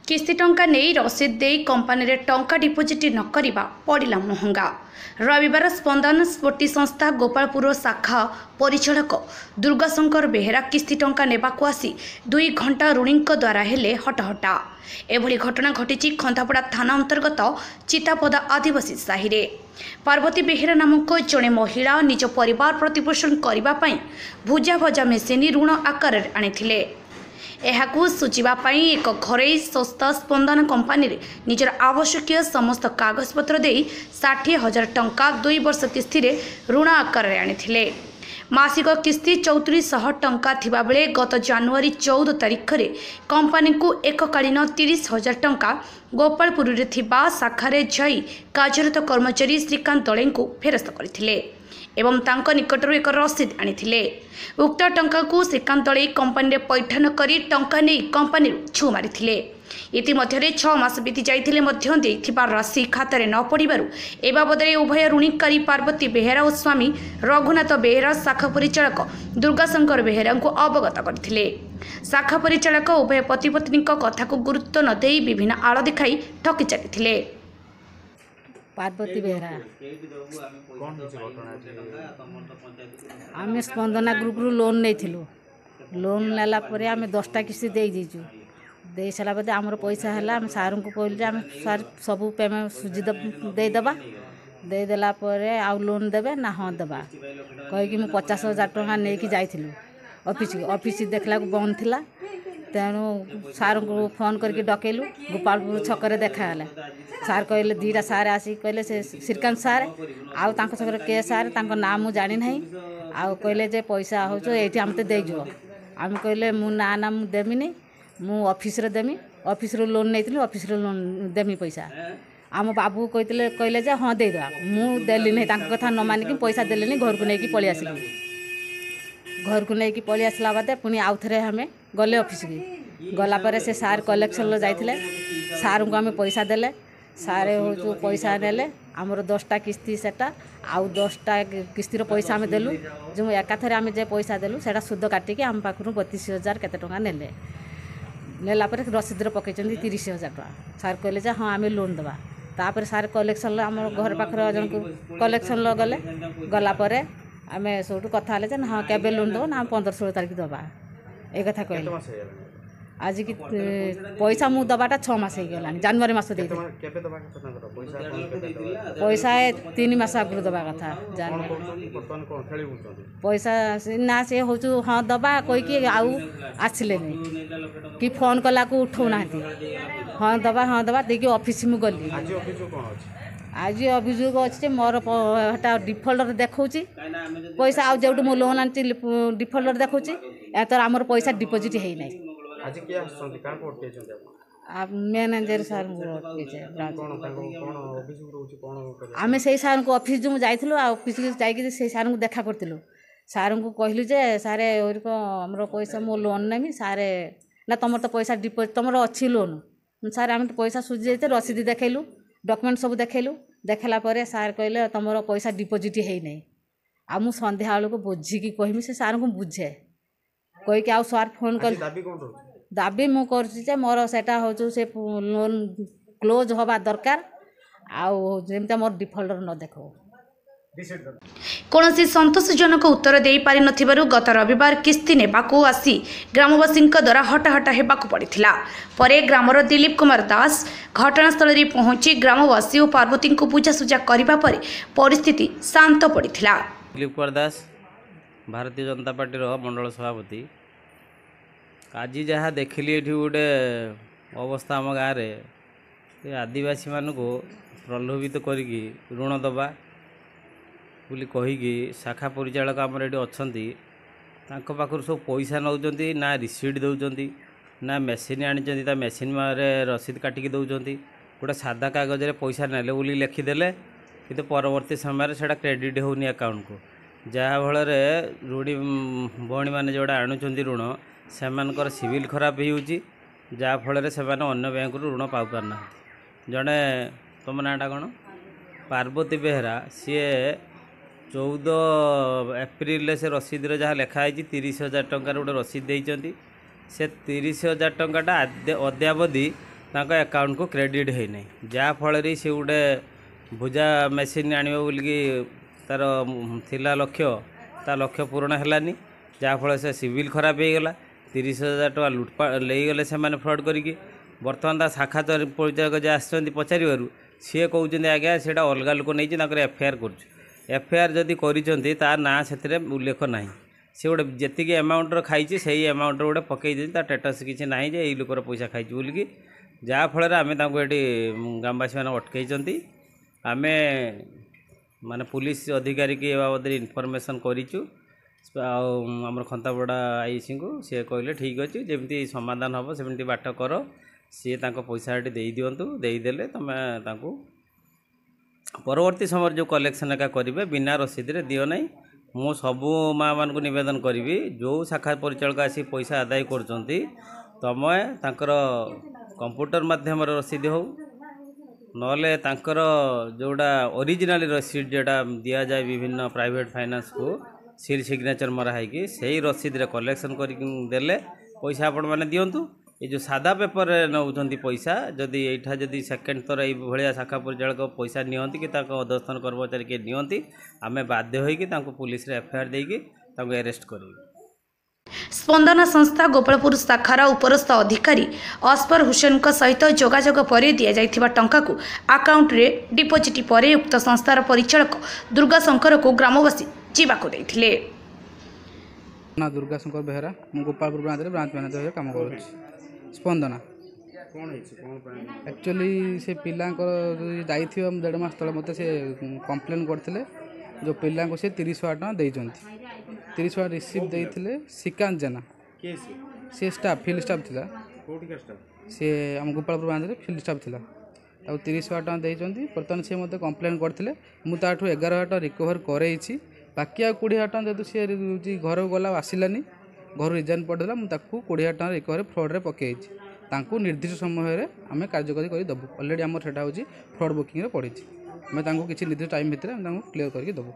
किस्ती टंका नहीं रसीद दे कंपानी रे टंका डिपोजिट न करिबा पड़िला महंगा। रविवार स्पंदन स्फूर्ति संस्था गोपालपुर शाखा परिचालक दुर्गाशंकर बेहेरा किस्ती टंका नेबाकू आसी 2 घंटा ऋणींक द्वारा हेले हटहटा। एभली घटना घटी खंदापड़ा थाना अंतर्गत चितापदा आदिवासी साहि रे। पार्वती बेहेरा नामक जड़े महिला निज परिवार प्रतिपोषण करने भुजा भजा मेसिन ऋण आकार आनी एहाकू सुझापी एक घरोई संस्था स्पंदन कंपानी रे निजर आवश्यक समस्त कागजपत्र दे 60,000 टंका 2 वर्ष किस्ती रे ऋण आकार आनी मासिक किस्ती 3400 टंका थिबा बेले गत जनवरी 14 तारिख रे कंपानी को एककालीन 30,000 टंका गोपालपुर रे थिबा शाखारे जाई कार्यरत कर्मचारी श्रीकांत दले को फेरस्त करथिले एवं तांको निकटरू एक रसीद आनी उक्त टंका को श्रीकांत दले कंपानी पैठन करी टंका नहीं कंपानी छु मारी इतिमध्य 6 मास बीती जाइथिले राशि खातार न पड़ू ए बाबद उभय ऋणीकारी पार्वती बेहेरा और स्वामी रघुनाथ बेहेरा शाखा परिचालक दुर्गाशंकर बेहेरा को अवगत करथिले। शाखा परिचालक उभय पति पत्नी कथा को गुरुत्व न दे विभिन्न आड़ देखाई ठकी चली। पार्वती बेहेरा आम स्पंदना ग्रुप रु लोन नहीं लोन नेला परे आम 10टा किस्ती दे सारा बाद आमर पैसा है आम सार को कहलु आम सार सबू पेमेंट सुझी देदेबा देदेला आउ लोन देवे ना हाँ देवा कहीकि मुझे 50,000 टଙ୍କା नहीं जाइलु ऑफिस देखला बंद थिला तेणु सार को फोन करके डकेलु गोपालपुर छकरे देखाला सार कहले 2टा सार आसिक कहले से श्रीकांत सार आउ तांको छकरे के सार तांको नाम मु जानि नहीं आउ कहले जे पैसा हो एठी हमते दे जो आम कहले मु ना मु देमिनी मु ऑफिस रे देमी ऑफिस रो लोन नहीं ऑफिस रो लोन देमी पैसा आम बाबू कहते कहले जे हाँ दे दवा मु देली नहीं तांको कथा न मानिक पैसा देलेनी घर को लेकिन पलि आसिली घर को लेकिन पलि आसला बादे पुणी आउ थे हमें गले ऑफिस की गला से सार कलेक्शन जाइए सार को आम पैसा देले सारे हो पैसा नेले आमर 10टा किस्ती सेटा आउ 10टा किस्तीर पैसा आम देलु जो एकाथरे आम जे पैसा देलु सेटा सुध काटिकी आम पाखु 32,000 केते टଙ୍କା नेले नेला परे रसीद पकई 30,000 टଙ୍କା सार कहले हाँ आम लोन देवा तापर सार कलेक्शन आम घर पाखे जन को कलेक्शन गले गलापर आम सब कथा हाँ केबे लोन देव ना 15-16 तारिख दबा एक कथा कहले आज की पैसा मु दबाटा 6 मास हो गला जनवरी मास दे पैसा 3 मास आगु दबा कथा पैसा ना से हो हाँ दबा कहीकि आउ आसिले नहीं कि फोन कला को उठौ ना हाँ दबा देखिए ऑफिस मु गली आज अभियोग अच्छे मोर डिफल्टर देखा पैसा आउ जो मो लोन आनी डिफल्टर देखा एतर आमर पैसा डिपोजिट है ना आज के आछन का कोट के छन आप मैनेजर सर आम से सार को ऑफिस जो जाइलु ऑफिस जाइए से सार को देखा करूँ सार को कहलु जे सारे आमर पैसा मो लोन नेमी सारे ना तुम तो पैसा डिपोजिट तुम अच्छी लोन सार आम तो पैसा सुझी जाते रसीद देखलु डॉक्यूमेंट सब देखलु देखला सार कहले तुम पैसा डिपोजिट है नहीं आ मु संध्या बेलू बुझिकी कहमी से सार को बुझे कहीकि आउ सार फोन कर दाबी मु कर मोर सेटा हो से लोन क्लोज हवा दरकार आमती मोर डिफल्टर न देख कौन संतोषजनक उत्तर दे पारि नथिबारु गत रविवार किस्ती नेबाकू आसी ग्रामवासी द्वारा हटाहटा हेबाकू पड़िथिला। परे ग्रामर दिलीप कुमार दास घटनास्थल रे पहुंची ग्रामवासी और पार्वती को बुझासुझा करबा परे परिस्थिति शांत पड़िथिला। दिलीप कुमार दास भारतीय जनता पार्टी मंडल सभापति आज जहाँ देखिली ये गोटे अवस्था आम गाँव में आदिवासी मानक प्रलोभित करिकी ऋण दबा बोली कहीकि शाखा परिचालक आमर ये अच्छा पाखर सब पैसा नौ ना रिसीट दौरान ना मेसीन आनी मेसीन रसीद काटिकी दौरान गोटे सादा कागज में पैसा नेले बोली लिखिदेले कि परवर्ती समय से क्रेडिट होनी अकाउंट को जहाँफल ऋणी भौणी मैंने जोड़ा आणुंट ऋण से सिविल खराब हो जहाँफल से अन्य बैंक ऋण पाई पारना जड़े तुम नाटा कौन पार्वती बेहेरा सी 14 एप्रिल से रसीद जहाँ लिखाई 30,000 टंकार गोटे रसीद देती से 30,000 टंकाटा अद्यावधि अकाउंट को क्रेडिट है नहीं जहाँफल सी गोटे भुजा मेसीन आनिब बोलिकी तार थिला लक्ष्य ता लक्ष्य पूरण हैलानी जहाँफल से सिविल खराब हो गला 30,000 टका लुटपा लेगले से फ्रड करी बर्तमान ता शाखा परिचालक जे आसछन्ती पचारिबारु सी कहते आज्ञा से अलग लोक नहीं एफआईआर कर जदि करिसेंती तार ना से उल्लेख ना सी गोटे जी एमाउंटर खाई से एमाउंटर गोटे पकई स्टेटस किसी ना जे यही लोकर पैसा खाई बोलिकी जहाँफल आम ये ग्रामवासी मैंने अटकई आम माने पुलिस अधिकारी की बाबद इनफर्मेशन करूँ आम खंतापड़ा आईसी को सी कहले ठीक अच्छे जमी समाधान हम सेमती बाट कर सी पैसा दे दिंतु देदेले तुम परवर्ती समय जो कलेक्शन एका करेंगे बिना रसीद दियो ना मु सबू माँ मान नवेदन करी जो शाखा परिचालक आसी पैसा आदाय कर तुम तांकर कंप्यूटर माध्यम रसीद हो नले तांकर जोड़ा ओरिजिनल रसीद जोटा दि जाए विभिन्न प्राइवेट फाइनेंस को सील सिग्नेचर मराई कि सही रसीद रे कलेक्शन करदेले पैसा आपण मैंने दिंतु ये जो सादा पेपर नौकरी पैसा जदि यहाँ जदि सेकेंड थर ये शाखा परिचालक पैसा नियंती कि अधस्थान कर्मचारी किए नियंती आम बाध्य होइकि पुलिस रे एफआईआर देकी अरेस्ट कर स्पंदना संस्था गोपालपुर शाखार उपरस्थ अधिकारी अस्पर हुसैन सहित जोगाजोग पर दि जाइथिबा टंका को अकाउंट रे डिपोजिट पर उक्त संस्थार परिचालक दुर्गाशंकर को ग्रामवासी जीवाको देथिले। ना दुर्गाशंकर बेहरा गोपालपुर ब्रांच मैनेजर काम कर स्पंदना एक्चुअली से पिला जाइए 1.5 मास तले मत से कंप्लेन करते जो पिला को से 30,000 टका देते 30,000 रिसीव देते श्रीकांत जेना से स्टाफ फील्ड स्टाफ थिला से आम गोपालपुर ब्रांच फील्ड स्टाफ थिला 30,000 टका देते बर्तमान से मत कंप्लेन करते मुझे 11,000 टका रिकवर करई बाकी आ 20,000 टका जेहतु सी घर गला आसलानी घर रिजाइन पड़ेगा मुझे 20,000 टका रिकवर फ्रड्रे पकई निर्दिष्ट समय आम कार्यकारी करदेबू अलरेडी आम से फ्रड बुकिंग पड़ी आम किसी निर्दिष्ट टाइम भितर क्लीयर करके देबू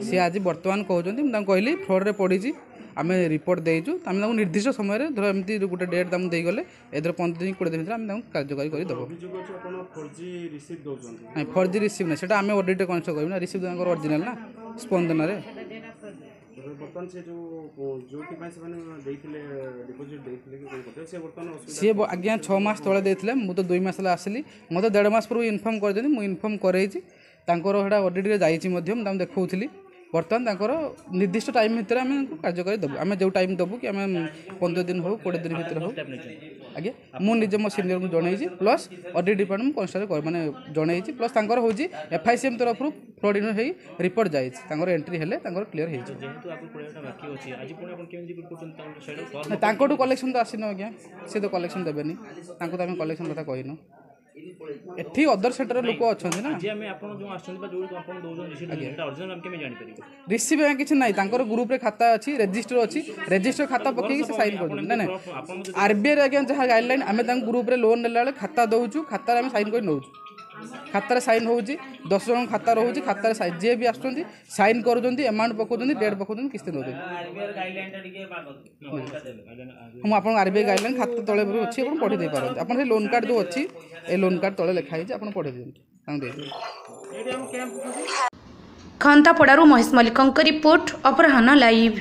सी आज बर्तमान कहते कहली फ्रड्रे पड़ी आम रिपोर्ट देचु आम निर्दिष्ट समय धर एमती गोटे डेट देगले एधर 15 दिन 20 दिन भितर आम कार्यकारी करदेबू नहीं 4G रिसीव ना से आम ऑडिट कनसल्ट करूँ ना रिसीव ओरिजिनल ना स्पंदना रे सी आज्ञा 6 मास तले देते मुझे 2 मास आसली मत 1.5 मास पूर्व इनफर्म कर इनफर्म कर ऑडिट जाइए देखी बर्तमान निर्दिष्ट टाइम भितर आम कार्यकारी देबू आम जो टाइम देबू कि आम 15 दिन हो 20 दिन भितर हो आज्ञा मुझे मो सीनियर को जनई प्लस ऑडिट डिपार्टमेंट कन्स्टाल माने जनई प्लस हूँ FICM तरफ फ्रड इन रिपोर्ट जाइए एंट्री हेले क्लीयर हो कलेक्शन तो आसीन आज्ञा सी तो कलेक्शन देवेनि आम कलेक्शन कथा कहन एठी अदर सेक्टर लोक अच्छा ना रिसीव किसी ना ग्रुप रे खाता अच्छी रजिस्टर खाता पकई साइन कर ना RBI आज्ञा जहाँ गाइडलाइन आम ग्रुप रे लोन नेला खाता दौचु खाता आम साइन कर नौ खातार साइन हो 10 जन खाता रोचे खातार जी भी आसुँच साइन कर एमाउंट पकाउं डेट पकाउं किस्त नौ हम आप RBI गाइडलाइन खाता तले अच्छी पढ़ी दे पारते आप लोन कार्ड जो अच्छी ए लोन कार्ड तले लिखाई आप पढ़ी दिखाई खंतापड़ारू महेश मल्लिक रिपोर्ट अपराह्न लाइव।